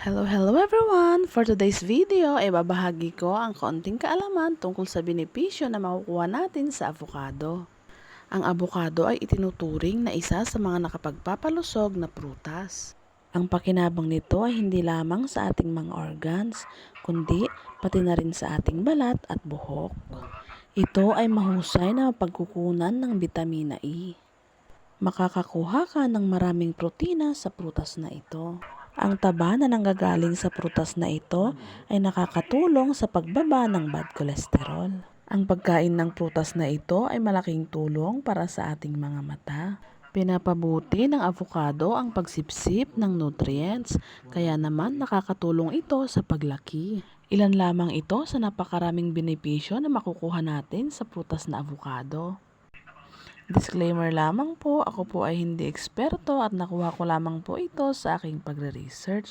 Hello everyone! For today's video ay babahagi ko ang kaunting kaalaman tungkol sa benepisyo na makukuha natin sa avocado. Ang avocado ay itinuturing na isa sa mga nakapagpapalusog na prutas. Ang pakinabang nito ay hindi lamang sa ating mga organs, kundi pati na rin sa ating balat at buhok. Ito ay mahusay na mapagkukunan ng bitamina E. Makakakuha ka ng maraming protina sa prutas na ito. Ang taba na nanggagaling sa prutas na ito ay nakakatulong sa pagbaba ng bad cholesterol. Ang pagkain ng prutas na ito ay malaking tulong para sa ating mga mata. Pinapabuti ng avocado ang pagsipsip ng nutrients, kaya naman nakakatulong ito sa paglaki. Ilan lamang ito sa napakaraming benepisyo na makukuha natin sa prutas na avocado. Disclaimer lamang po, ako po ay hindi eksperto at nakuha ko lamang po ito sa aking pagre-research.